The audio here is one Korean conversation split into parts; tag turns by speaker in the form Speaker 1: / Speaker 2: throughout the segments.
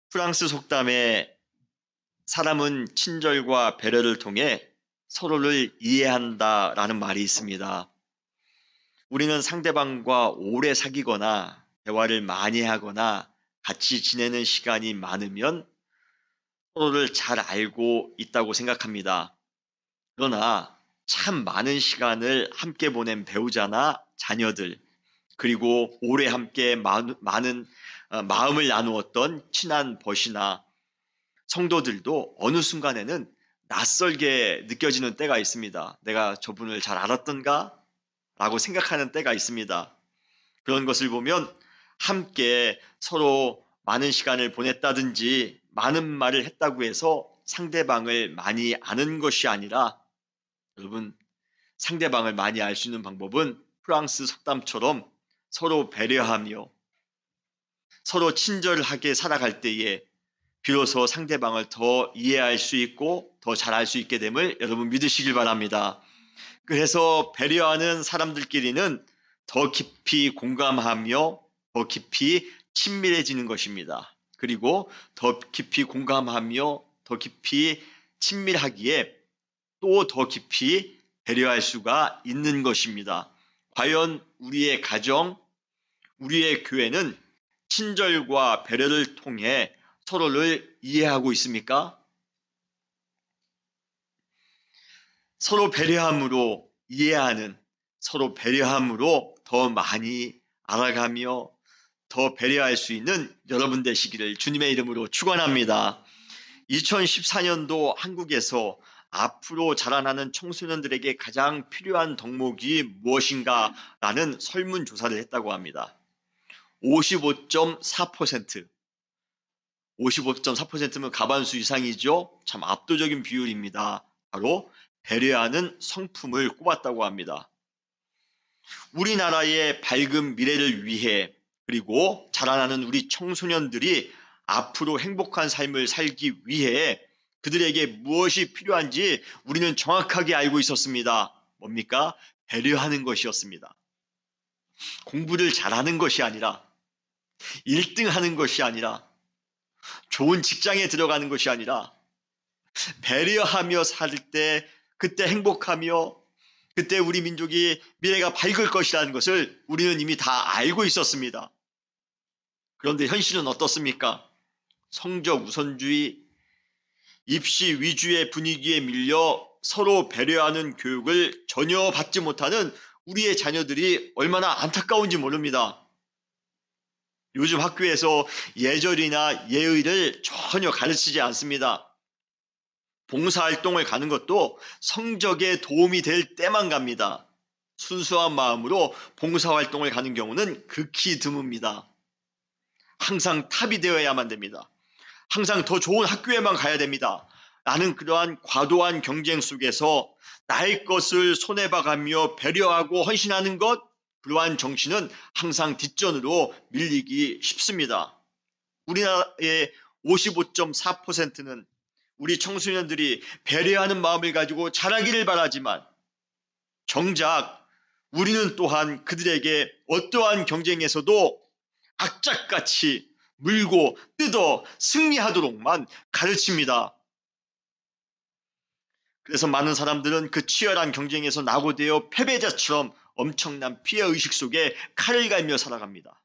Speaker 1: 프랑스 속담에 사람은 친절과 배려를 통해 서로를 이해한다라는 말이 있습니다. 우리는 상대방과 오래 사귀거나 대화를 많이 하거나 같이 지내는 시간이 많으면 서로를 잘 알고 있다고 생각합니다. 그러나 참 많은 시간을 함께 보낸 배우자나 자녀들, 그리고 오래 함께 많은 마음을 나누었던 친한 벗이나 성도들도 어느 순간에는 낯설게 느껴지는 때가 있습니다. 내가 저분을 잘 알았던가? 라고 생각하는 때가 있습니다. 그런 것을 보면 함께 서로 많은 시간을 보냈다든지 많은 말을 했다고 해서 상대방을 많이 아는 것이 아니라, 여러분, 상대방을 많이 알 수 있는 방법은 프랑스 속담처럼 서로 배려하며 서로 친절하게 살아갈 때에 비로소 상대방을 더 이해할 수 있고 더 잘 알 수 있게 됨을 여러분 믿으시길 바랍니다. 그래서 배려하는 사람들끼리는 더 깊이 공감하며 더 깊이 친밀해지는 것입니다. 그리고 더 깊이 공감하며 더 깊이 친밀하기에 또 더 깊이 배려할 수가 있는 것입니다. 과연 우리의 가정, 우리의 교회는 친절과 배려를 통해 서로를 이해하고 있습니까? 서로 배려함으로 이해하는, 서로 배려함으로 더 많이 알아가며 더 배려할 수 있는 여러분 되시기를 주님의 이름으로 축원합니다. 2014년도 한국에서 앞으로 자라나는 청소년들에게 가장 필요한 덕목이 무엇인가 라는 설문조사를 했다고 합니다. 55.4%, 55.4%면 가반수 이상이죠. 참 압도적인 비율입니다. 바로 배려하는 성품을 꼽았다고 합니다. 우리나라의 밝은 미래를 위해, 그리고 자라나는 우리 청소년들이 앞으로 행복한 삶을 살기 위해 그들에게 무엇이 필요한지 우리는 정확하게 알고 있었습니다. 뭡니까? 배려하는 것이었습니다. 공부를 잘하는 것이 아니라, 1등하는 것이 아니라, 좋은 직장에 들어가는 것이 아니라, 배려하며 살 때 그때 행복하며 그때 우리 민족이 미래가 밝을 것이라는 것을 우리는 이미 다 알고 있었습니다. 그런데 현실은 어떻습니까? 성적 우선주의, 입시 위주의 분위기에 밀려 서로 배려하는 교육을 전혀 받지 못하는 우리의 자녀들이 얼마나 안타까운지 모릅니다. 요즘 학교에서 예절이나 예의를 전혀 가르치지 않습니다. 봉사활동을 가는 것도 성적에 도움이 될 때만 갑니다. 순수한 마음으로 봉사활동을 가는 경우는 극히 드뭅니다. 항상 탑이 되어야만 됩니다. 항상 더 좋은 학교에만 가야 됩니다. 라는 그러한 과도한 경쟁 속에서 나의 것을 손해봐가며 배려하고 헌신하는 것, 그러한 정신은 항상 뒷전으로 밀리기 쉽습니다. 우리나라의 55.4%는 우리 청소년들이 배려하는 마음을 가지고 자라기를 바라지만, 정작 우리는 또한 그들에게 어떠한 경쟁에서도 악착같이 물고 뜯어 승리하도록만 가르칩니다. 그래서 많은 사람들은 그 치열한 경쟁에서 낙오되어 패배자처럼 엄청난 피해의식 속에 칼을 갈며 살아갑니다.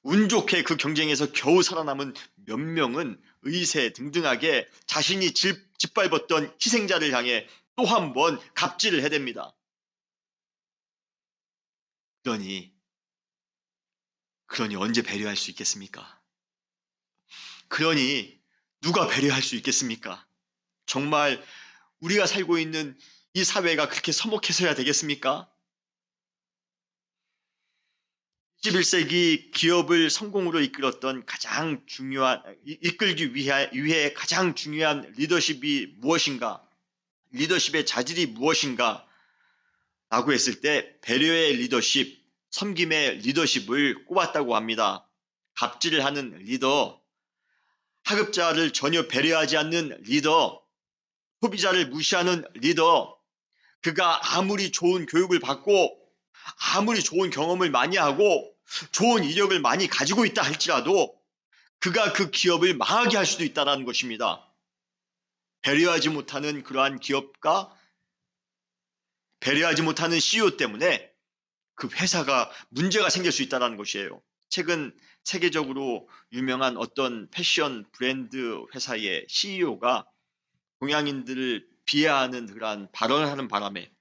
Speaker 1: 운 좋게 그 경쟁에서 겨우 살아남은 몇 명은 의세 등등하게 자신이 짓밟았던 희생자를 향해 또 한 번 갑질을 해댑니다. 그러니 언제 배려할 수 있겠습니까? 그러니 누가 배려할 수 있겠습니까? 정말 우리가 살고 있는 이 사회가 그렇게 서먹해서야 되겠습니까? 21세기 기업을 성공으로 이끌기 위해 가장 중요한 리더십이 무엇인가? 리더십의 자질이 무엇인가? 라고 했을 때 배려의 리더십, 섬김의 리더십을 꼽았다고 합니다. 갑질을 하는 리더, 하급자를 전혀 배려하지 않는 리더, 소비자를 무시하는 리더, 그가 아무리 좋은 교육을 받고 아무리 좋은 경험을 많이 하고 좋은 이력을 많이 가지고 있다 할지라도 그가 그 기업을 망하게 할 수도 있다는 것입니다. 배려하지 못하는 그러한 기업가, 배려하지 못하는 CEO 때문에 그 회사가 문제가 생길 수 있다는 것이에요. 최근 세계적으로 유명한 어떤 패션 브랜드 회사의 CEO가 동양인들을 비하하는 그러한 발언을 하는 바람에,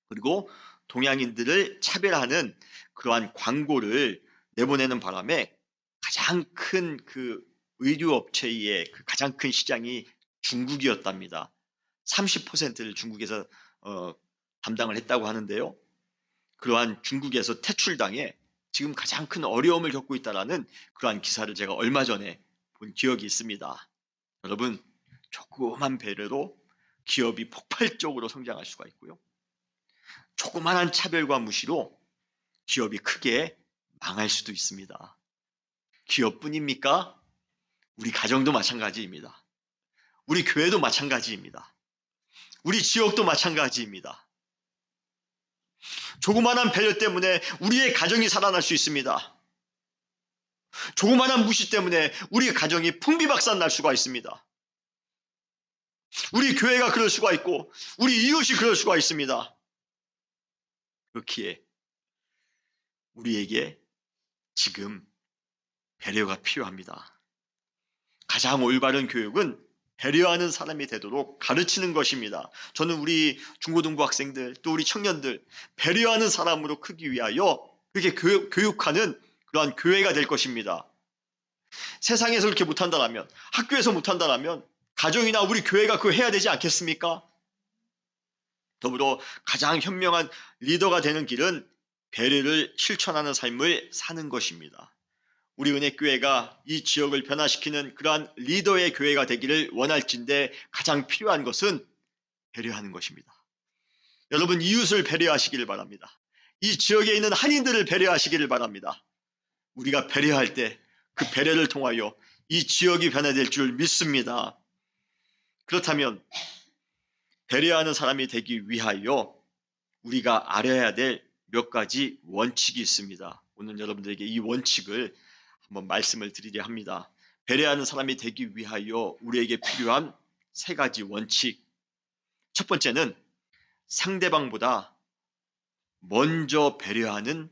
Speaker 1: 그리고 동양인들을 차별하는 그러한 광고를 내보내는 바람에 가장 큰 그 의류업체의 그 가장 큰 시장이 중국이었답니다. 30%를 중국에서 담당을 했다고 하는데요. 그러한 중국에서 퇴출당해 지금 가장 큰 어려움을 겪고 있다는 그러한 기사를 제가 얼마 전에 본 기억이 있습니다. 여러분, 조그만 배려로 기업이 폭발적으로 성장할 수가 있고요. 조그만한 차별과 무시로 기업이 크게 망할 수도 있습니다. 기업뿐입니까? 우리 가정도 마찬가지입니다. 우리 교회도 마찬가지입니다. 우리 지역도 마찬가지입니다. 조그만한 배려 때문에 우리의 가정이 살아날 수 있습니다. 조그만한 무시 때문에 우리의 가정이 풍비박산 날 수가 있습니다. 우리 교회가 그럴 수가 있고 우리 이웃이 그럴 수가 있습니다. 그렇기에 우리에게 지금 배려가 필요합니다. 가장 올바른 교육은 배려하는 사람이 되도록 가르치는 것입니다. 저는 우리 중고등부 학생들 또 우리 청년들 배려하는 사람으로 크기 위하여 그렇게 교육하는 그러한 교회가 될 것입니다. 세상에서 그렇게 못한다면, 학교에서 못한다면 가정이나 우리 교회가 그거 해야 되지 않겠습니까? 더불어 가장 현명한 리더가 되는 길은 배려를 실천하는 삶을 사는 것입니다. 우리 은혜교회가 이 지역을 변화시키는 그러한 리더의 교회가 되기를 원할진대 가장 필요한 것은 배려하는 것입니다. 여러분, 이웃을 배려하시기를 바랍니다. 이 지역에 있는 한인들을 배려하시기를 바랍니다. 우리가 배려할 때 그 배려를 통하여 이 지역이 변화될 줄 믿습니다. 그렇다면 배려하는 사람이 되기 위하여 우리가 알아야 될 몇 가지 원칙이 있습니다. 오늘 여러분들에게 이 원칙을 한번 말씀을 드리려 합니다. 배려하는 사람이 되기 위하여 우리에게 필요한 세 가지 원칙. 첫 번째는 상대방보다 먼저 배려하는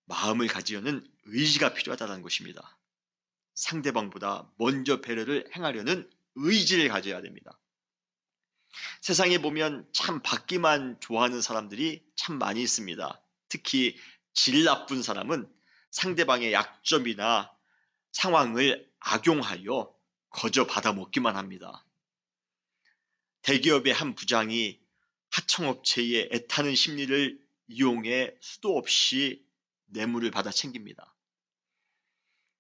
Speaker 1: 마음을 가지려는 의지가 필요하다는 것입니다. 상대방보다 먼저 배려를 행하려는 의지를 가져야 됩니다. 세상에 보면 참 받기만 좋아하는 사람들이 참 많이 있습니다. 특히 질 나쁜 사람은 상대방의 약점이나 상황을 악용하여 거저 받아먹기만 합니다. 대기업의 한 부장이 하청업체의 애타는 심리를 이용해 수도 없이 뇌물을 받아 챙깁니다.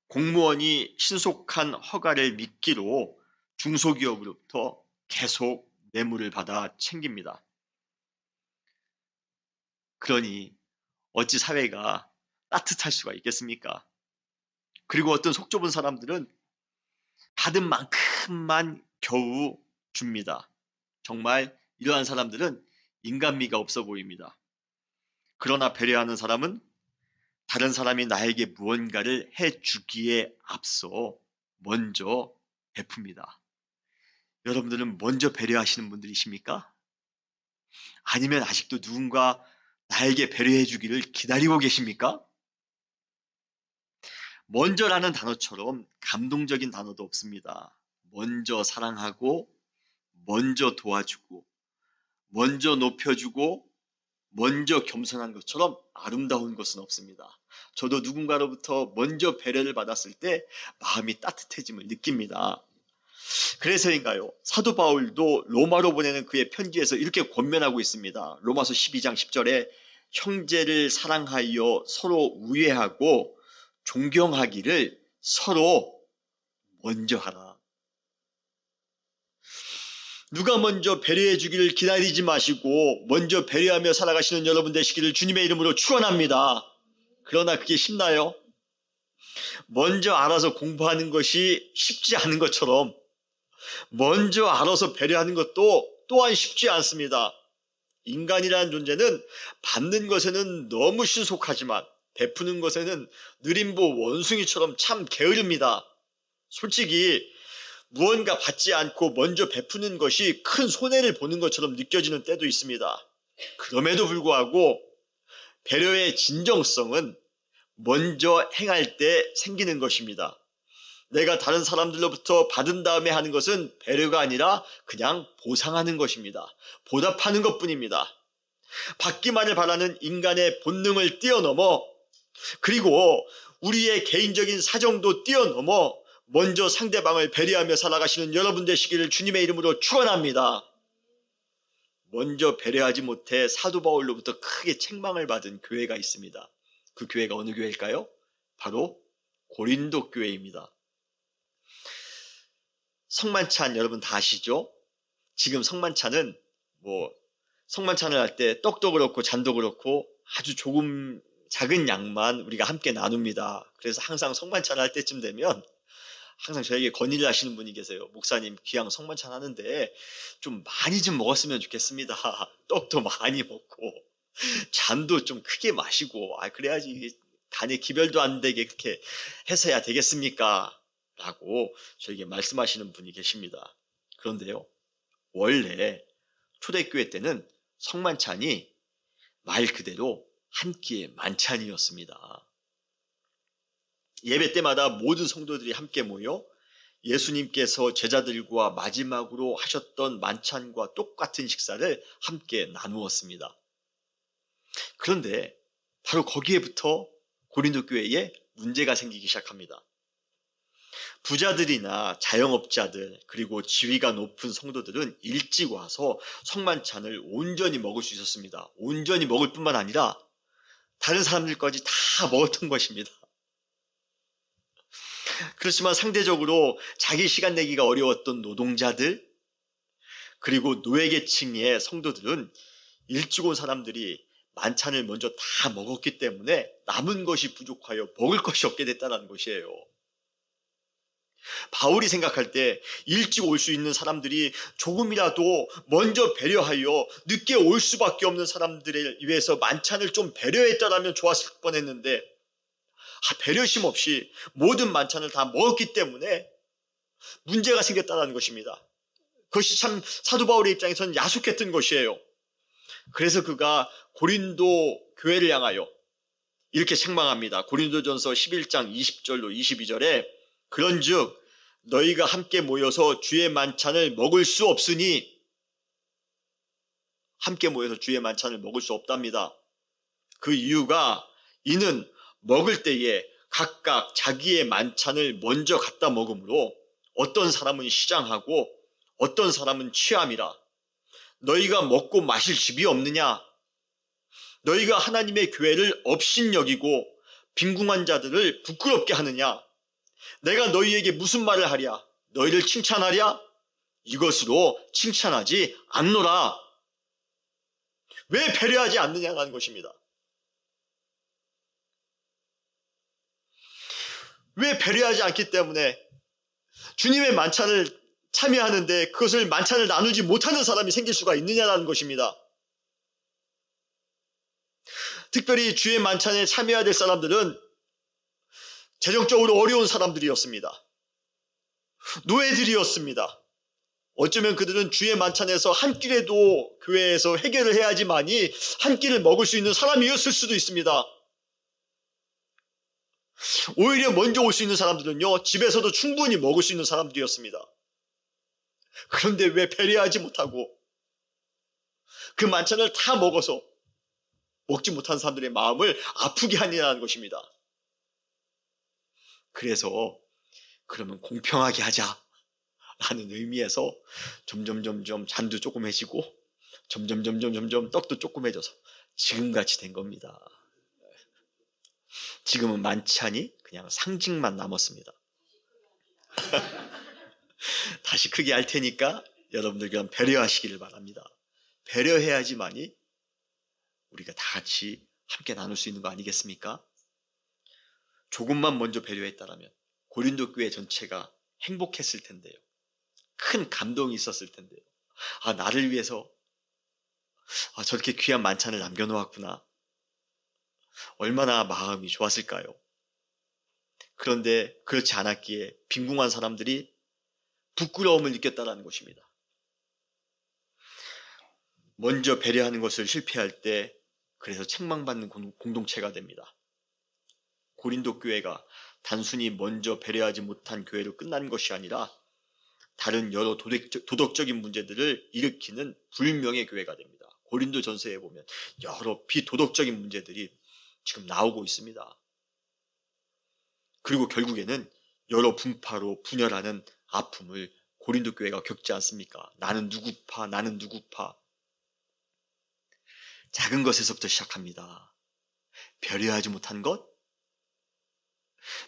Speaker 1: 공무원이 신속한 허가를 미끼로 중소기업으로부터 계속 뇌물을 받아 챙깁니다. 그러니 어찌 사회가 따뜻할 수가 있겠습니까? 그리고 어떤 속 좁은 사람들은 받은 만큼만 겨우 줍니다. 정말 이러한 사람들은 인간미가 없어 보입니다. 그러나 배려하는 사람은 다른 사람이 나에게 무언가를 해주기에 앞서 먼저 베풉니다. 여러분들은 먼저 배려하시는 분들이십니까? 아니면 아직도 누군가 나에게 배려해 주기를 기다리고 계십니까? 먼저라는 단어처럼 감동적인 단어도 없습니다. 먼저 사랑하고, 먼저 도와주고, 먼저 높여주고, 먼저 겸손한 것처럼 아름다운 것은 없습니다. 저도 누군가로부터 먼저 배려를 받았을 때 마음이 따뜻해짐을 느낍니다. 그래서인가요? 사도 바울도 로마로 보내는 그의 편지에서 이렇게 권면하고 있습니다. 로마서 12장 10절에 형제를 사랑하여 서로 우애하고 존경하기를 서로 먼저 하라. 누가 먼저 배려해 주기를 기다리지 마시고 먼저 배려하며 살아가시는 여러분 되시기를 주님의 이름으로 축원합니다. 그러나 그게 쉽나요? 먼저 알아서 공부하는 것이 쉽지 않은 것처럼 먼저 알아서 배려하는 것도 또한 쉽지 않습니다. 인간이라는 존재는 받는 것에는 너무 신속하지만 베푸는 것에는 느림보 원숭이처럼 참 게으릅니다. 솔직히 무언가 받지 않고 먼저 베푸는 것이 큰 손해를 보는 것처럼 느껴지는 때도 있습니다. 그럼에도 불구하고 배려의 진정성은 먼저 행할 때 생기는 것입니다. 내가 다른 사람들로부터 받은 다음에 하는 것은 배려가 아니라 그냥 보상하는 것입니다. 보답하는 것뿐입니다. 받기만을 바라는 인간의 본능을 뛰어넘어, 그리고 우리의 개인적인 사정도 뛰어넘어 먼저 상대방을 배려하며 살아가시는 여러분 되시기를 주님의 이름으로 축원합니다. 먼저 배려하지 못해 사도 바울로부터 크게 책망을 받은 교회가 있습니다. 그 교회가 어느 교회일까요? 바로 고린도 교회입니다. 성만찬 여러분 다 아시죠? 지금 성만찬은 성만찬을 할 때 떡도 그렇고 잔도 그렇고 아주 조금 작은 양만 우리가 함께 나눕니다. 그래서 항상 성만찬을 할 때쯤 되면 항상 저에게 건의를 하시는 분이 계세요. 목사님, 귀양 성만찬 하는데 좀 많이 좀 먹었으면 좋겠습니다. 떡도 많이 먹고 잔도 좀 크게 마시고 그래야지 간에 기별도 안 되게 그렇게 해서야 되겠습니까? 라고 저에게 말씀하시는 분이 계십니다. 그런데요, 원래 초대교회 때는 성만찬이 말 그대로 한 끼의 만찬이었습니다. 예배 때마다 모든 성도들이 함께 모여 예수님께서 제자들과 마지막으로 하셨던 만찬과 똑같은 식사를 함께 나누었습니다. 그런데 바로 거기에부터 고린도 교회에 문제가 생기기 시작합니다. 부자들이나 자영업자들 그리고 지위가 높은 성도들은 일찍 와서 성만찬을 온전히 먹을 수 있었습니다. 온전히 먹을 뿐만 아니라 다른 사람들까지 다 먹었던 것입니다. 그렇지만 상대적으로 자기 시간 내기가 어려웠던 노동자들 그리고 노예계층의 성도들은 일찍 온 사람들이 만찬을 먼저 다 먹었기 때문에 남은 것이 부족하여 먹을 것이 없게 됐다는 것이에요. 바울이 생각할 때 일찍 올 수 있는 사람들이 조금이라도 먼저 배려하여 늦게 올 수밖에 없는 사람들을 위해서 만찬을 좀 배려했더라면 좋았을 뻔했는데 배려심 없이 모든 만찬을 다 먹었기 때문에 문제가 생겼다는 것입니다. 그것이 참 사도 바울의 입장에서는 야속했던 것이에요. 그래서 그가 고린도 교회를 향하여 이렇게 책망합니다. 고린도전서 11장 20절로 22절에 그런즉 너희가 함께 모여서 주의 만찬을 먹을 수 없으니 함께 모여서 주의 만찬을 먹을 수 없답니다. 그 이유가 이는 먹을 때에 각각 자기의 만찬을 먼저 갖다 먹으므로 어떤 사람은 시장하고 어떤 사람은 취함이라. 너희가 먹고 마실 집이 없느냐? 너희가 하나님의 교회를 업신여기고 빈궁한 자들을 부끄럽게 하느냐? 내가 너희에게 무슨 말을 하랴? 너희를 칭찬하랴? 이것으로 칭찬하지 않노라. 왜 배려하지 않느냐는 것입니다. 왜 배려하지 않기 때문에 주님의 만찬을 참여하는데 그것을 만찬을 나누지 못하는 사람이 생길 수가 있느냐는 것입니다. 특별히 주의 만찬에 참여해야 될 사람들은 재정적으로 어려운 사람들이었습니다. 노예들이었습니다. 어쩌면 그들은 주의 만찬에서 한 끼라도 교회에서 해결을 해야지만이 한 끼를 먹을 수 있는 사람이었을 수도 있습니다. 오히려 먼저 올 수 있는 사람들은요, 집에서도 충분히 먹을 수 있는 사람들이었습니다. 그런데 왜 배려하지 못하고 그 만찬을 다 먹어서 먹지 못한 사람들의 마음을 아프게 하느냐는 것입니다. 그래서 그러면 공평하게 하자 라는 의미에서 점점 잔도 조그매지고 점점 떡도 조그매져서 지금같이 된 겁니다. 지금은 만찬이 그냥 상징만 남았습니다. 다시 크게 할 테니까 여러분들 그냥 배려하시기를 바랍니다. 배려해야지만이 우리가 다 같이 함께 나눌 수 있는 거 아니겠습니까? 조금만 먼저 배려했다라면 고린도 교회 전체가 행복했을 텐데요. 큰 감동이 있었을 텐데요. 나를 위해서 저렇게 귀한 만찬을 남겨놓았구나. 얼마나 마음이 좋았을까요? 그런데 그렇지 않았기에 빈궁한 사람들이 부끄러움을 느꼈다는 것입니다. 먼저 배려하는 것을 실패할 때 그래서 책망받는 공동체가 됩니다. 고린도 교회가 단순히 먼저 배려하지 못한 교회로 끝난 것이 아니라 다른 여러 도덕적인 문제들을 일으키는 불명예 교회가 됩니다. 고린도 전서에 보면 여러 비도덕적인 문제들이 지금 나오고 있습니다. 그리고 결국에는 여러 분파로 분열하는 아픔을 고린도 교회가 겪지 않습니까? 나는 누구파, 나는 누구파. 작은 것에서부터 시작합니다. 배려하지 못한 것?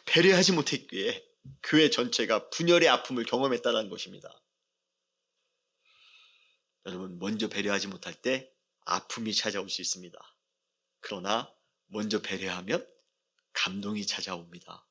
Speaker 1: 배려하지 못했기에 교회 전체가 분열의 아픔을 경험했다는 것입니다. 여러분, 먼저 배려하지 못할 때 아픔이 찾아올 수 있습니다. 그러나 먼저 배려하면 감동이 찾아옵니다.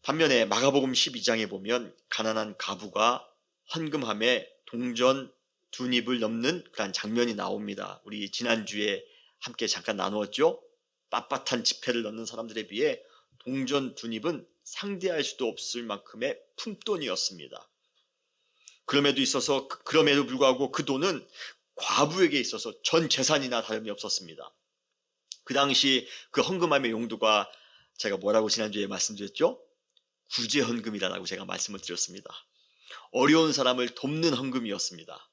Speaker 1: 반면에 마가복음 12장에 보면 가난한 과부가 헌금함에 동전 2닙을 넘는 그런 장면이 나옵니다. 우리 지난주에 함께 잠깐 나누었죠? 빳빳한 지폐를 넣는 사람들에 비해 동전 2닙은 상대할 수도 없을 만큼의 푼돈이었습니다. 그럼에도 불구하고 그 돈은 과부에게 있어서 전 재산이나 다름이 없었습니다. 그 당시 그 헌금함의 용도가 제가 뭐라고 지난주에 말씀드렸죠? 구제헌금이라고 제가 말씀을 드렸습니다. 어려운 사람을 돕는 헌금이었습니다.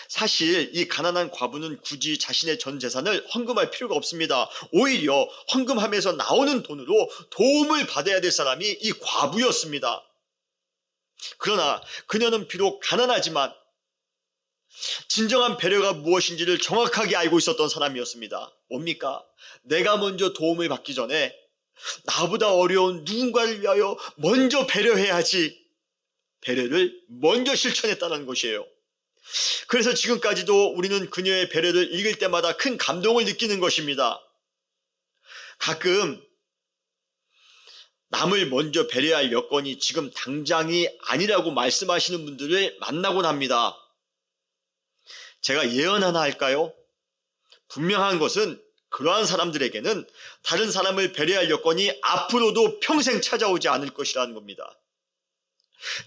Speaker 1: 사실 이 가난한 과부는 굳이 자신의 전 재산을 헌금할 필요가 없습니다. 오히려 헌금함에서 나오는 돈으로 도움을 받아야 될 사람이 이 과부였습니다. 그러나 그녀는 비록 가난하지만 진정한 배려가 무엇인지를 정확하게 알고 있었던 사람이었습니다. 뭡니까? 내가 먼저 도움을 받기 전에 나보다 어려운 누군가를 위하여 먼저 배려해야지. 배려를 먼저 실천했다는 것이에요. 그래서 지금까지도 우리는 그녀의 배려를 읽을 때마다 큰 감동을 느끼는 것입니다. 가끔 남을 먼저 배려할 여건이 지금 당장이 아니라고 말씀하시는 분들을 만나곤 합니다. 제가 예언 하나 할까요? 분명한 것은 그러한 사람들에게는 다른 사람을 배려할 여건이 앞으로도 평생 찾아오지 않을 것이라는 겁니다.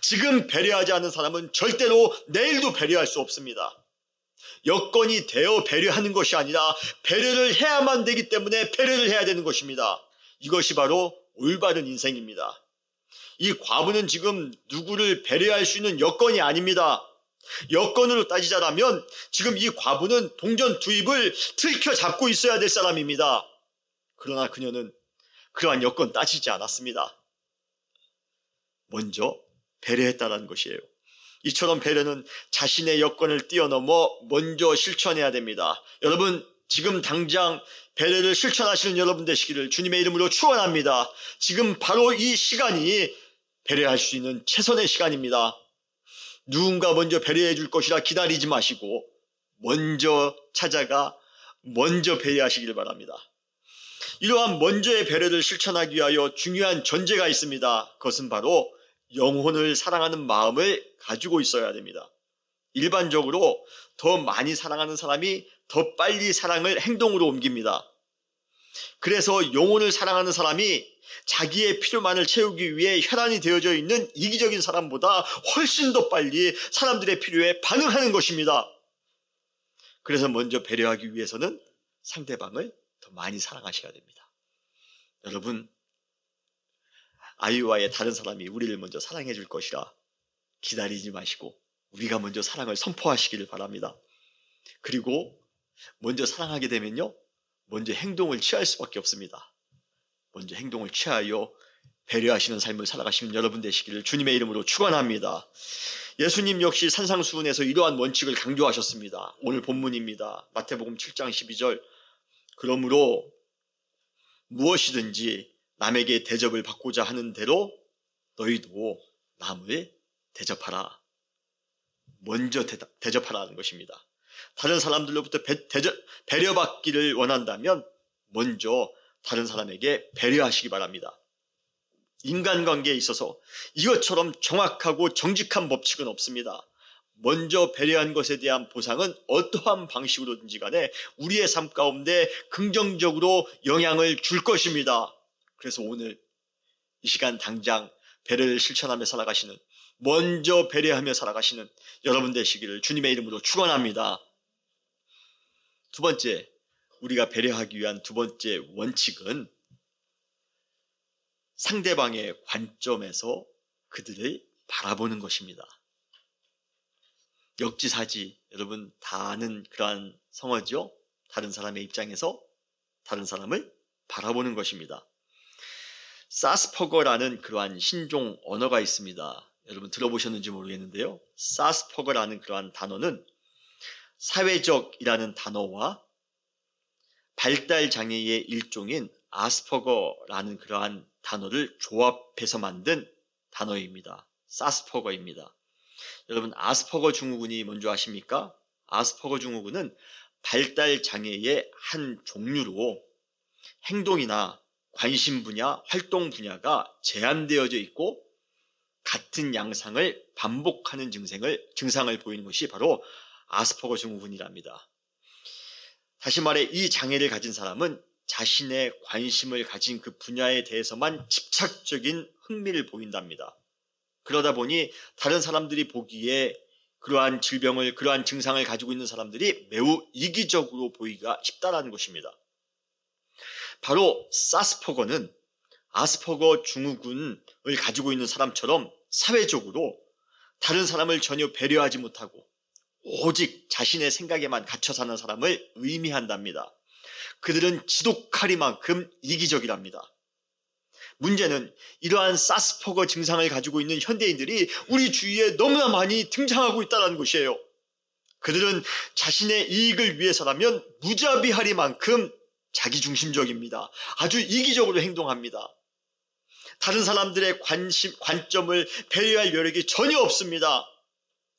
Speaker 1: 지금 배려하지 않는 사람은 절대로 내일도 배려할 수 없습니다. 여건이 되어 배려하는 것이 아니라 배려를 해야만 되기 때문에 배려를 해야 되는 것입니다. 이것이 바로 올바른 인생입니다. 이 과부는 지금 누구를 배려할 수 있는 여건이 아닙니다. 여건으로 따지자라면 지금 이 과부는 동전 2입을 들켜 잡고 있어야 될 사람입니다. 그러나 그녀는 그러한 여건 따지지 않았습니다. 먼저 배려했다는 것이에요. 이처럼 배려는 자신의 여건을 뛰어넘어 먼저 실천해야 됩니다. 여러분, 지금 당장 배려를 실천하시는 여러분 되시기를 주님의 이름으로 축원합니다. 지금 바로 이 시간이 배려할 수 있는 최선의 시간입니다. 누군가 먼저 배려해 줄 것이라 기다리지 마시고 먼저 찾아가 먼저 배려하시길 바랍니다. 이러한 먼저의 배려를 실천하기 위하여 중요한 전제가 있습니다. 그것은 바로 영혼을 사랑하는 마음을 가지고 있어야 됩니다. 일반적으로 더 많이 사랑하는 사람이 더 빨리 사랑을 행동으로 옮깁니다. 그래서 영혼을 사랑하는 사람이 자기의 필요만을 채우기 위해 혈안이 되어져 있는 이기적인 사람보다 훨씬 더 빨리 사람들의 필요에 반응하는 것입니다. 그래서 먼저 배려하기 위해서는 상대방을 더 많이 사랑하셔야 됩니다. 여러분, 아이와의 다른 사람이 우리를 먼저 사랑해 줄 것이라 기다리지 마시고 우리가 먼저 사랑을 선포하시기를 바랍니다. 그리고 먼저 사랑하게 되면요, 먼저 행동을 취할 수밖에 없습니다. 먼저 행동을 취하여 배려하시는 삶을 살아가시는 여러분 되시기를 주님의 이름으로 축원합니다. 예수님 역시 산상수훈에서 이러한 원칙을 강조하셨습니다. 오늘 본문입니다. 마태복음 7장 12절. 그러므로 무엇이든지 남에게 대접을 받고자 하는 대로 너희도 남을 대접하라. 먼저 대접하라는 것입니다. 다른 사람들로부터 배려받기를 원한다면 먼저 다른 사람에게 배려하시기 바랍니다. 인간관계에 있어서 이것처럼 정확하고 정직한 법칙은 없습니다. 먼저 배려한 것에 대한 보상은 어떠한 방식으로든지 간에 우리의 삶 가운데 긍정적으로 영향을 줄 것입니다. 그래서 오늘 이 시간 당장 배려를 실천하며 살아가시는, 먼저 배려하며 살아가시는 여러분 되시기를 주님의 이름으로 축원합니다. 두 번째, 우리가 배려하기 위한 두 번째 원칙은 상대방의 관점에서 그들을 바라보는 것입니다. 역지사지, 여러분 다 아는 그러한 성어죠. 다른 사람의 입장에서 다른 사람을 바라보는 것입니다. 사스퍼거라는 그러한 신종 언어가 있습니다. 여러분 들어보셨는지 모르겠는데요. 사스퍼거라는 그러한 단어는 사회적이라는 단어와 발달 장애의 일종인 아스퍼거라는 그러한 단어를 조합해서 만든 단어입니다. 사스퍼거입니다. 여러분 아스퍼거 증후군이 뭔지 아십니까? 아스퍼거 증후군은 발달 장애의 한 종류로 행동이나 관심 분야, 활동 분야가 제한되어져 있고 같은 양상을 반복하는 증상을 보이는 것이 바로 아스퍼거 증후군이랍니다. 다시 말해 이 장애를 가진 사람은 자신의 관심을 가진 그 분야에 대해서만 집착적인 흥미를 보인답니다. 그러다 보니 다른 사람들이 보기에 그러한 질병을, 그러한 증상을 가지고 있는 사람들이 매우 이기적으로 보이기가 쉽다는 것입니다. 바로 사스퍼거는 아스퍼거 증후군을 가지고 있는 사람처럼 사회적으로 다른 사람을 전혀 배려하지 못하고 오직 자신의 생각에만 갇혀 사는 사람을 의미한답니다. 그들은 지독하리만큼 이기적이랍니다. 문제는 이러한 사스퍼거 증상을 가지고 있는 현대인들이 우리 주위에 너무나 많이 등장하고 있다는 것이에요. 그들은 자신의 이익을 위해서라면 무자비하리만큼 자기중심적입니다. 아주 이기적으로 행동합니다. 다른 사람들의 관점을 배려할 여력이 전혀 없습니다.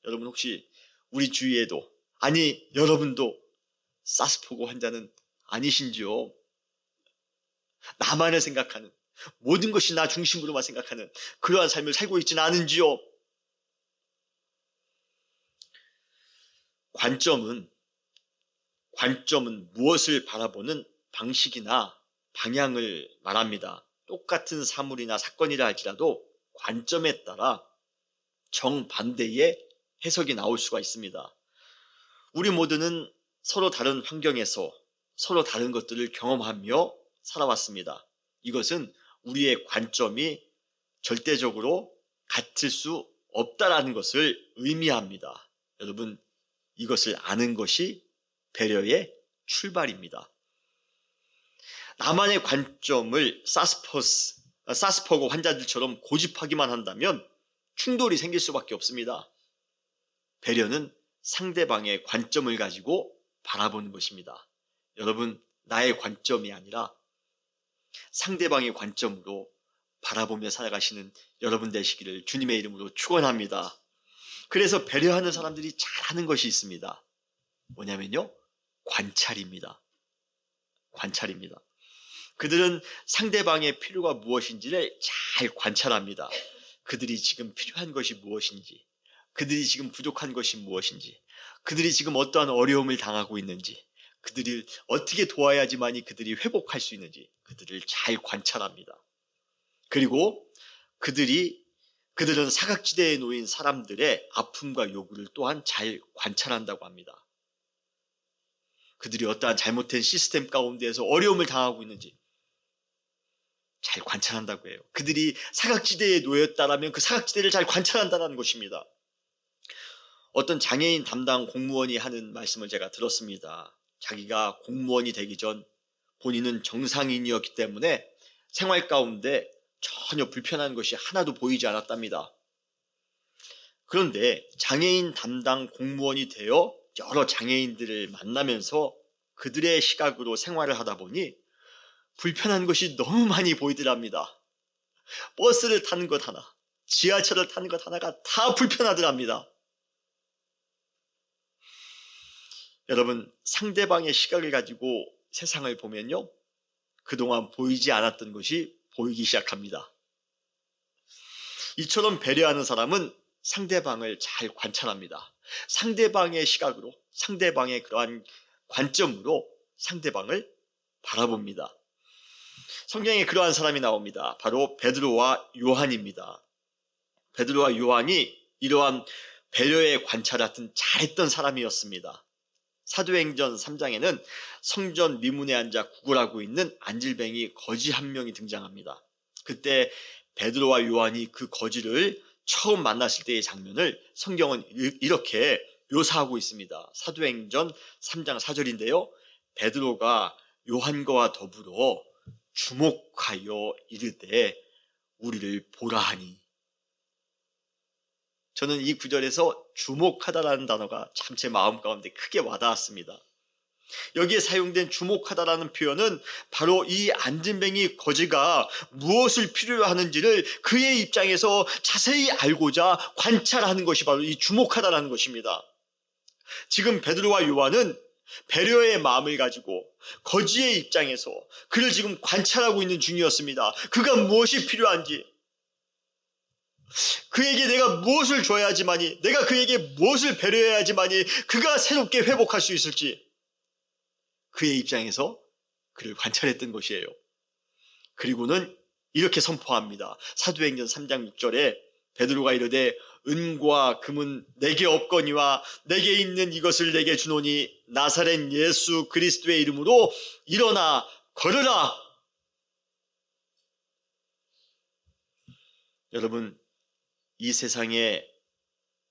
Speaker 1: 여러분 혹시 우리 주위에도, 아니 여러분도 사스퍼거 환자는 아니신지요? 나만을 생각하는, 모든 것이 나 중심으로만 생각하는 그러한 삶을 살고 있지는 않은지요? 관점은 무엇을 바라보는 방식이나 방향을 말합니다. 똑같은 사물이나 사건이라 할지라도 관점에 따라 정반대의 해석이 나올 수가 있습니다. 우리 모두는 서로 다른 환경에서 서로 다른 것들을 경험하며 살아왔습니다. 이것은 우리의 관점이 절대적으로 같을 수 없다라는 것을 의미합니다. 여러분, 이것을 아는 것이 배려의 출발입니다. 나만의 관점을 사스퍼거 환자들처럼 고집하기만 한다면 충돌이 생길 수밖에 없습니다. 배려는 상대방의 관점을 가지고 바라보는 것입니다. 여러분, 나의 관점이 아니라 상대방의 관점으로 바라보며 살아가시는 여러분 되시기를 주님의 이름으로 축원합니다. 그래서 배려하는 사람들이 잘하는 것이 있습니다. 뭐냐면요, 관찰입니다. 관찰입니다. 그들은 상대방의 필요가 무엇인지를 잘 관찰합니다. 그들이 지금 필요한 것이 무엇인지, 그들이 지금 부족한 것이 무엇인지, 그들이 지금 어떠한 어려움을 당하고 있는지, 그들을 어떻게 도와야지만이 그들이 회복할 수 있는지 그들을 잘 관찰합니다. 그리고 그들은 사각지대에 놓인 사람들의 아픔과 요구를 또한 잘 관찰한다고 합니다. 그들이 어떠한 잘못된 시스템 가운데에서 어려움을 당하고 있는지 잘 관찰한다고 해요. 그들이 사각지대에 놓였다라면 그 사각지대를 잘 관찰한다는 것입니다. 어떤 장애인 담당 공무원이 하는 말씀을 제가 들었습니다. 자기가 공무원이 되기 전 본인은 정상인이었기 때문에 생활 가운데 전혀 불편한 것이 하나도 보이지 않았답니다. 그런데 장애인 담당 공무원이 되어 여러 장애인들을 만나면서 그들의 시각으로 생활을 하다 보니 불편한 것이 너무 많이 보이더랍니다. 버스를 타는 것 하나, 지하철을 타는 것 하나가 다 불편하더랍니다. 여러분, 상대방의 시각을 가지고 세상을 보면요, 그동안 보이지 않았던 것이 보이기 시작합니다. 이처럼 배려하는 사람은 상대방을 잘 관찰합니다. 상대방의 시각으로, 상대방의 그러한 관점으로 상대방을 바라봅니다. 성경에 그러한 사람이 나옵니다. 바로 베드로와 요한입니다. 베드로와 요한이 이러한 배려의 관찰을 하여튼 잘했던 사람이었습니다. 사도행전 3장에는 성전 미문에 앉아 구걸하고 있는 안질뱅이 거지 한 명이 등장합니다. 그때 베드로와 요한이 그 거지를 처음 만났을 때의 장면을 성경은 이렇게 묘사하고 있습니다. 사도행전 3장 4절인데요. 베드로가 요한과 더불어 주목하여 이르되 우리를 보라 하니. 저는 이 구절에서 주목하다라는 단어가 참 제 마음 가운데 크게 와닿았습니다. 여기에 사용된 주목하다라는 표현은 바로 이 안진뱅이 거지가 무엇을 필요로 하는지를 그의 입장에서 자세히 알고자 관찰하는 것이 바로 이 주목하다라는 것입니다. 지금 베드로와 요한은 배려의 마음을 가지고 거지의 입장에서 그를 지금 관찰하고 있는 중이었습니다. 그가 무엇이 필요한지, 그에게 내가 무엇을 줘야지만이, 내가 그에게 무엇을 배려해야지만이 그가 새롭게 회복할 수 있을지, 그의 입장에서 그를 관찰했던 것이에요. 그리고는 이렇게 선포합니다. 사도행전 3장 6절에 베드로가 이르되 은과 금은 내게 없거니와 내게 있는 이것을 내게 주노니 나사렛 예수 그리스도의 이름으로 일어나 걸으라. 여러분, 이 세상에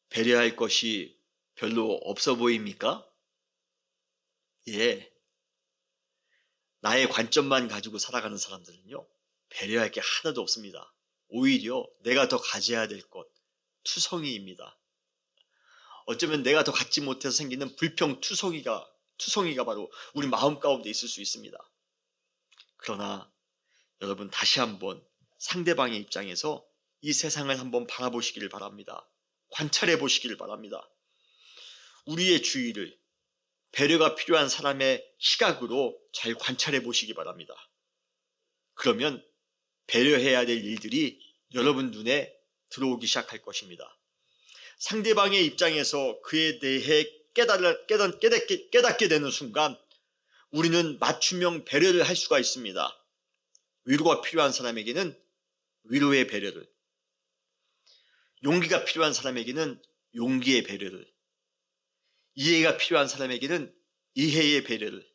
Speaker 1: 배려할 것이 별로 없어 보입니까? 예. 나의 관점만 가지고 살아가는 사람들은요, 배려할 게 하나도 없습니다. 오히려 내가 더 가져야 될 것, 투성이입니다. 어쩌면 내가 더 갖지 못해서 생기는 불평투성이가 바로 우리 마음 가운데 있을 수 있습니다. 그러나 여러분, 다시 한번 상대방의 입장에서 이 세상을 한번 바라보시기를 바랍니다. 관찰해 보시기를 바랍니다. 우리의 주위를 배려가 필요한 사람의 시각으로 잘 관찰해 보시기 바랍니다. 그러면 배려해야 될 일들이 여러분 눈에 들어오기 시작할 것입니다. 상대방의 입장에서 그에 대해 깨닫게 되는 순간 우리는 맞춤형 배려를 할 수가 있습니다. 위로가 필요한 사람에게는 위로의 배려를, 용기가 필요한 사람에게는 용기의 배려를, 이해가 필요한 사람에게는 이해의 배려를,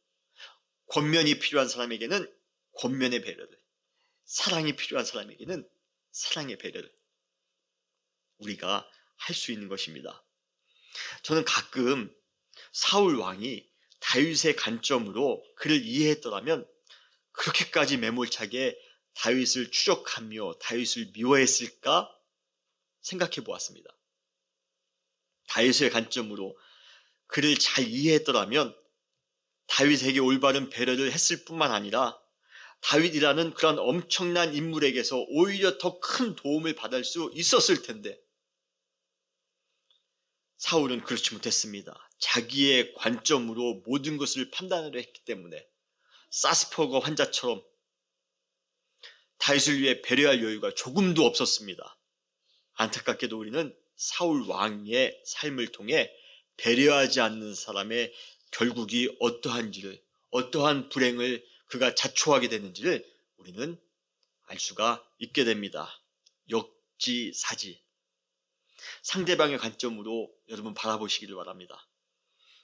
Speaker 1: 권면이 필요한 사람에게는 권면의 배려를, 사랑이 필요한 사람에게는 사랑의 배려를 우리가 할 수 있는 것입니다. 저는 가끔 사울 왕이 다윗의 관점으로 그를 이해했더라면 그렇게까지 매몰차게 다윗을 추적하며 다윗을 미워했을까 생각해 보았습니다. 다윗의 관점으로 그를 잘 이해했더라면 다윗에게 올바른 배려를 했을 뿐만 아니라 다윗이라는 그런 엄청난 인물에게서 오히려 더 큰 도움을 받을 수 있었을 텐데 사울은 그렇지 못했습니다. 자기의 관점으로 모든 것을 판단을 했기 때문에 사스퍼거 환자처럼 다윗을 위해 배려할 여유가 조금도 없었습니다. 안타깝게도 우리는 사울 왕의 삶을 통해 배려하지 않는 사람의 결국이 어떠한지를, 어떠한 불행을 그가 자초하게 되는지를 우리는 알 수가 있게 됩니다. 역지사지. 상대방의 관점으로 여러분 바라보시기를 바랍니다.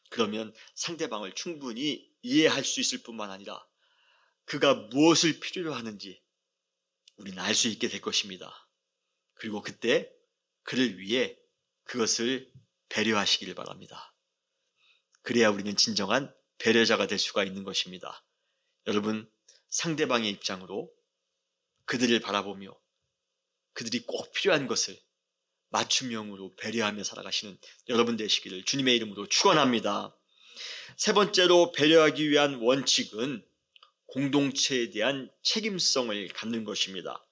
Speaker 1: 그러면 상대방을 충분히 이해할 수 있을 뿐만 아니라 그가 무엇을 필요로 하는지 우리는 알 수 있게 될 것입니다. 그리고 그때 그를 위해 그것을 배려하시기를 바랍니다. 그래야 우리는 진정한 배려자가 될 수가 있는 것입니다. 여러분, 상대방의 입장으로 그들을 바라보며 그들이 꼭 필요한 것을 맞춤형으로 배려하며 살아가시는 여러분 되시기를 주님의 이름으로 축원합니다. 세 번째로 배려하기 위한 원칙은 공동체에 대한 책임성을 갖는 것입니다.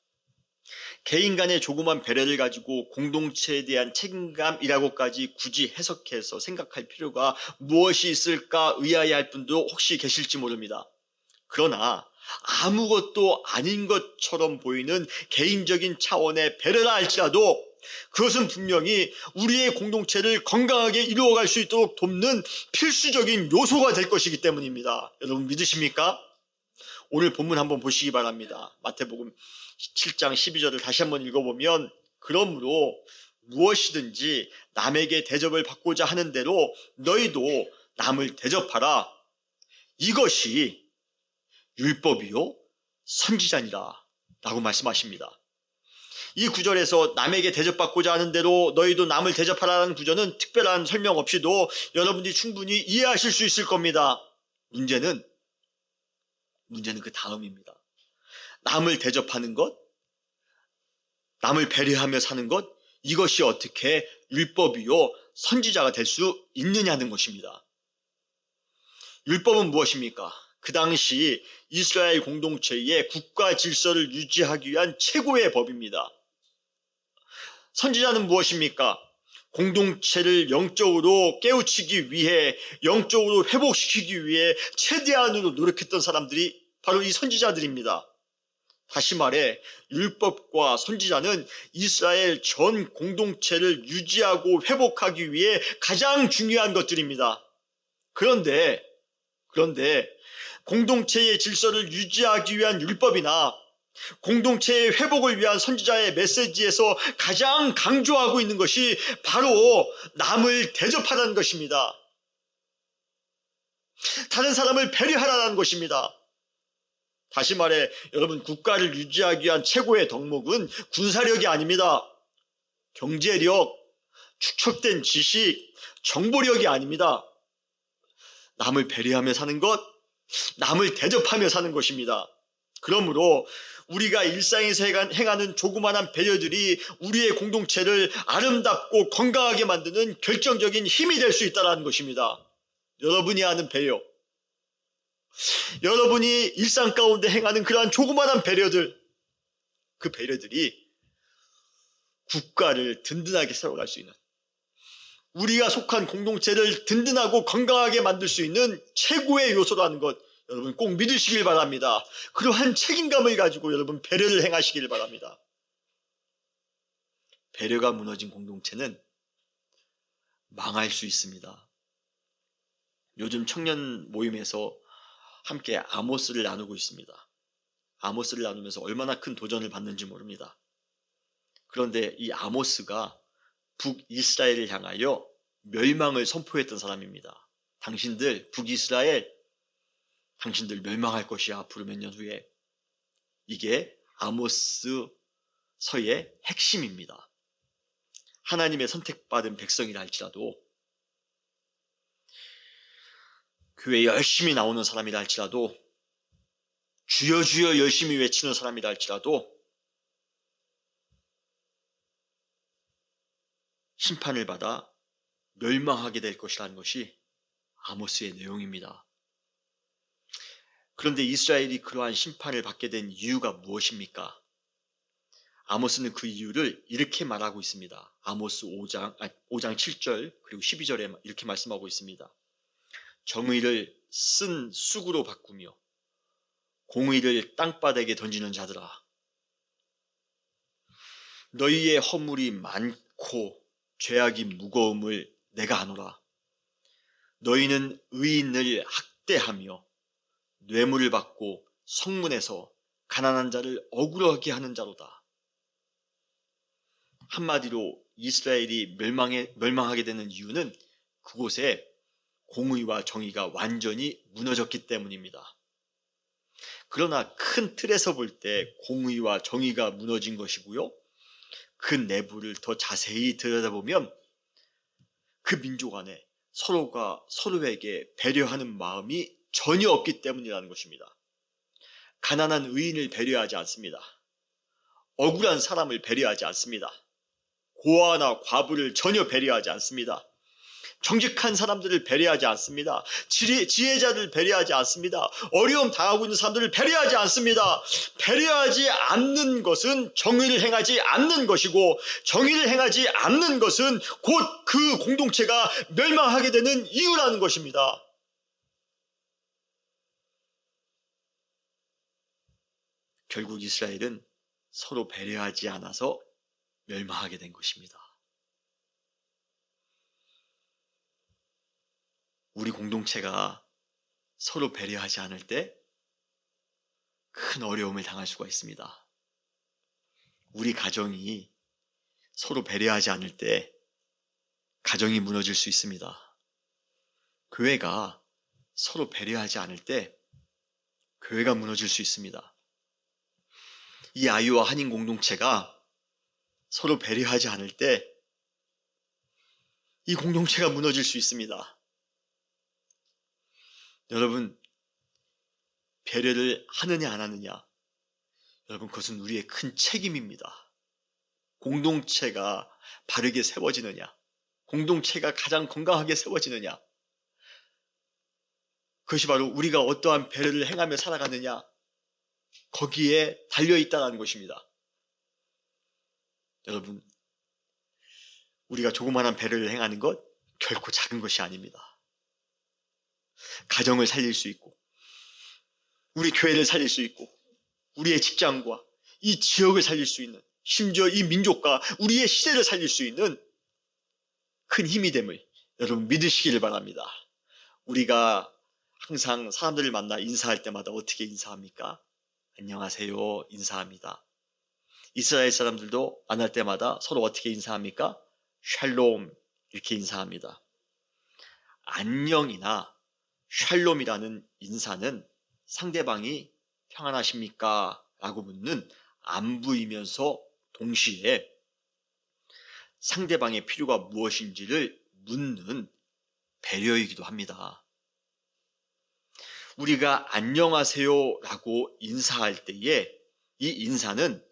Speaker 1: 개인 간의 조그만 배려를 가지고 공동체에 대한 책임감이라고까지 굳이 해석해서 생각할 필요가 무엇이 있을까 의아해할 분도 혹시 계실지 모릅니다. 그러나 아무것도 아닌 것처럼 보이는 개인적인 차원의 배려라 할지라도 그것은 분명히 우리의 공동체를 건강하게 이루어갈 수 있도록 돕는 필수적인 요소가 될 것이기 때문입니다. 여러분 믿으십니까? 오늘 본문 한번 보시기 바랍니다. 마태복음 7장 12절을 다시 한번 읽어보면 그러므로 무엇이든지 남에게 대접을 받고자 하는 대로 너희도 남을 대접하라. 이것이 율법이요 선지자니라 라고 말씀하십니다. 이 구절에서 남에게 대접받고자 하는 대로 너희도 남을 대접하라는 구절은 특별한 설명 없이도 여러분들이 충분히 이해하실 수 있을 겁니다. 문제는 그 다음입니다. 남을 대접하는 것, 남을 배려하며 사는 것, 이것이 어떻게 율법이요 선지자가 될 수 있느냐는 것입니다. 율법은 무엇입니까? 그 당시 이스라엘 공동체의 국가 질서를 유지하기 위한 최고의 법입니다. 선지자는 무엇입니까? 공동체를 영적으로 깨우치기 위해, 영적으로 회복시키기 위해 최대한으로 노력했던 사람들이 바로 이 선지자들입니다. 다시 말해 율법과 선지자는 이스라엘 전 공동체를 유지하고 회복하기 위해 가장 중요한 것들입니다. 그런데 공동체의 질서를 유지하기 위한 율법이나 공동체의 회복을 위한 선지자의 메시지에서 가장 강조하고 있는 것이 바로 남을 대접하라는 것입니다. 다른 사람을 배려하라는 것입니다. 다시 말해 여러분, 국가를 유지하기 위한 최고의 덕목은 군사력이 아닙니다. 경제력, 축적된 지식, 정보력이 아닙니다. 남을 배려하며 사는 것, 남을 대접하며 사는 것입니다. 그러므로 우리가 일상에서 행하는 조그마한 배려들이 우리의 공동체를 아름답고 건강하게 만드는 결정적인 힘이 될 수 있다는 것입니다. 여러분이 하는 배려, 여러분이 일상 가운데 행하는 그러한 조그마한 배려들, 그 배려들이 국가를 든든하게 세워갈 수 있는, 우리가 속한 공동체를 든든하고 건강하게 만들 수 있는 최고의 요소라는 것, 여러분 꼭 믿으시길 바랍니다. 그러한 책임감을 가지고 여러분 배려를 행하시길 바랍니다. 배려가 무너진 공동체는 망할 수 있습니다. 요즘 청년 모임에서 함께 아모스를 나누고 있습니다. 아모스를 나누면서 얼마나 큰 도전을 받는지 모릅니다. 그런데 이 아모스가 북이스라엘을 향하여 멸망을 선포했던 사람입니다. 당신들 북이스라엘, 당신들 멸망할 것이야, 앞으로 몇 년 후에. 이게 아모스서의 핵심입니다. 하나님의 선택받은 백성이라 할지라도, 교회 열심히 나오는 사람이라 할지라도, 주여 주여 열심히 외치는 사람이라 할지라도 심판을 받아 멸망하게 될 것이라는 것이 아모스의 내용입니다. 그런데 이스라엘이 그러한 심판을 받게 된 이유가 무엇입니까? 아모스는 그 이유를 이렇게 말하고 있습니다. 아모스 5장 7절 그리고 12절에 이렇게 말씀하고 있습니다. 정의를 쓴 쑥으로 바꾸며 공의를 땅바닥에 던지는 자들아, 너희의 허물이 많고 죄악이 무거움을 내가 아노라. 너희는 의인을 학대하며 뇌물을 받고 성문에서 가난한 자를 억울하게 하는 자로다. 한마디로 이스라엘이 멸망하게 되는 이유는 그곳에 공의와 정의가 완전히 무너졌기 때문입니다. 그러나 큰 틀에서 볼 때 공의와 정의가 무너진 것이고요, 그 내부를 더 자세히 들여다보면 그 민족 안에 서로가 서로에게 배려하는 마음이 전혀 없기 때문이라는 것입니다. 가난한 의인을 배려하지 않습니다. 억울한 사람을 배려하지 않습니다. 고아나 과부를 전혀 배려하지 않습니다. 정직한 사람들을 배려하지 않습니다. 지혜자를 배려하지 않습니다. 어려움 당하고 있는 사람들을 배려하지 않습니다. 배려하지 않는 것은 정의를 행하지 않는 것이고, 정의를 행하지 않는 것은 곧 그 공동체가 멸망하게 되는 이유라는 것입니다. 결국 이스라엘은 서로 배려하지 않아서 멸망하게 된 것입니다. 우리 공동체가 서로 배려하지 않을 때 큰 어려움을 당할 수가 있습니다. 우리 가정이 서로 배려하지 않을 때 가정이 무너질 수 있습니다. 교회가 서로 배려하지 않을 때 교회가 무너질 수 있습니다. 이 아이와 한인 공동체가 서로 배려하지 않을 때 이 공동체가 무너질 수 있습니다. 여러분, 배려를 하느냐 안 하느냐, 여러분 그것은 우리의 큰 책임입니다. 공동체가 바르게 세워지느냐, 공동체가 가장 건강하게 세워지느냐, 그것이 바로 우리가 어떠한 배려를 행하며 살아가느냐, 거기에 달려있다는 것입니다. 여러분, 우리가 조그마한 배려를 행하는 것 결코 작은 것이 아닙니다. 가정을 살릴 수 있고, 우리 교회를 살릴 수 있고, 우리의 직장과 이 지역을 살릴 수 있는, 심지어 이 민족과 우리의 시대를 살릴 수 있는 큰 힘이 됨을 여러분 믿으시기를 바랍니다. 우리가 항상 사람들을 만나 인사할 때마다 어떻게 인사합니까? 안녕하세요 인사합니다. 이스라엘 사람들도 만날 때마다 서로 어떻게 인사합니까? 샬롬 이렇게 인사합니다. 안녕이나 샬롬이라는 인사는 상대방이 평안하십니까? 라고 묻는 안부이면서 동시에 상대방의 필요가 무엇인지를 묻는 배려이기도 합니다. 우리가 안녕하세요 라고 인사할 때에 이 인사는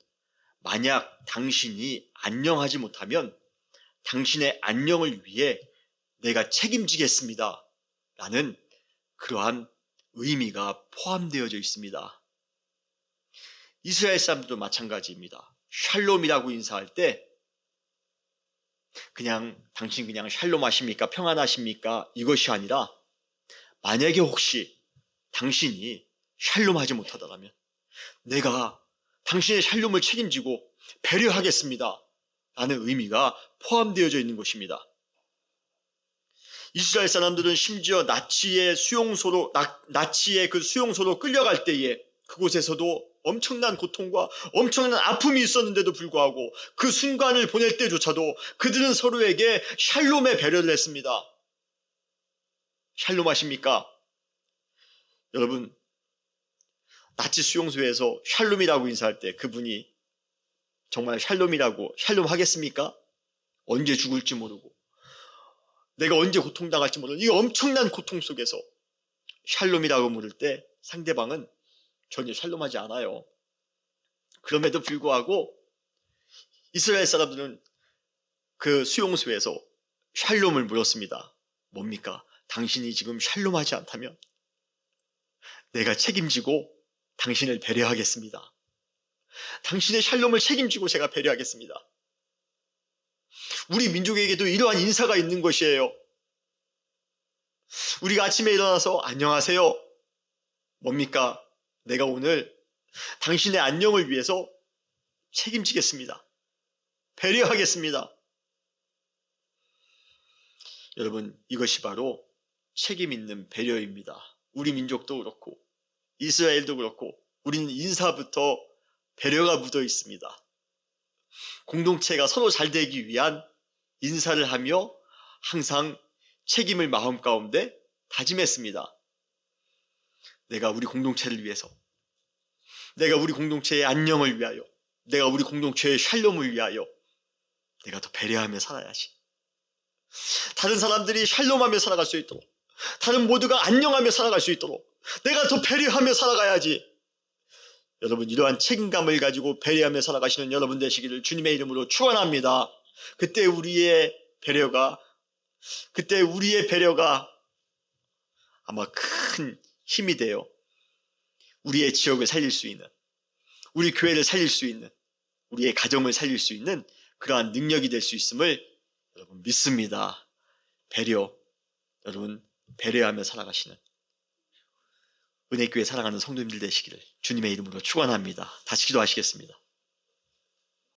Speaker 1: 만약 당신이 안녕하지 못하면 당신의 안녕을 위해 내가 책임지겠습니다 라는 그러한 의미가 포함되어져 있습니다. 이스라엘 사람들도 마찬가지입니다. 샬롬이라고 인사할 때 그냥 당신 그냥 샬롬 하십니까? 평안하십니까? 이것이 아니라 만약에 혹시 당신이 샬롬 하지 못하다면 내가 당신의 샬롬을 책임지고 배려하겠습니다 라는 의미가 포함되어져 있는 것입니다. 이스라엘 사람들은 심지어 나치의 그 수용소로 끌려갈 때에 그곳에서도 엄청난 고통과 엄청난 아픔이 있었는데도 불구하고 그 순간을 보낼 때조차도 그들은 서로에게 샬롬의 배려를 했습니다. 샬롬 하십니까? 여러분, 나치 수용소에서 샬롬이라고 인사할 때 그분이 정말 샬롬이라고 샬롬 하겠습니까? 언제 죽을지 모르고 내가 언제 고통당할지 모르는 이 엄청난 고통 속에서 샬롬이라고 물을 때 상대방은 전혀 샬롬하지 않아요. 그럼에도 불구하고 이스라엘 사람들은 그 수용소에서 샬롬을 물었습니다. 뭡니까? 당신이 지금 샬롬하지 않다면 내가 책임지고 당신을 배려하겠습니다. 당신의 샬롬을 책임지고 제가 배려하겠습니다. 우리 민족에게도 이러한 인사가 있는 것이에요. 우리가 아침에 일어나서 안녕하세요. 뭡니까? 내가 오늘 당신의 안녕을 위해서 책임지겠습니다. 배려하겠습니다. 여러분, 이것이 바로 책임 있는 배려입니다. 우리 민족도 그렇고 이스라엘도 그렇고 우리는 인사부터 배려가 묻어 있습니다. 공동체가 서로 잘 되기 위한 인사를 하며 항상 책임을 마음 가운데 다짐했습니다. 내가 우리 공동체를 위해서, 내가 우리 공동체의 안녕을 위하여, 내가 우리 공동체의 샬롬을 위하여 내가 더 배려하며 살아야지. 다른 사람들이 샬롬하며 살아갈 수 있도록, 다른 모두가 안녕하며 살아갈 수 있도록 내가 더 배려하며 살아가야지. 여러분, 이러한 책임감을 가지고 배려하며 살아가시는 여러분 되시기를 주님의 이름으로 축원합니다. 그때 우리의 배려가 아마 큰 힘이 되어 우리의 지역을 살릴 수 있는, 우리 교회를 살릴 수 있는, 우리의 가정을 살릴 수 있는 그러한 능력이 될 수 있음을 여러분 믿습니다. 여러분 배려하며 살아가시는 은혜교회 사랑하는 성도님들 되시기를 주님의 이름으로 축원합니다. 다시 기도하시겠습니다.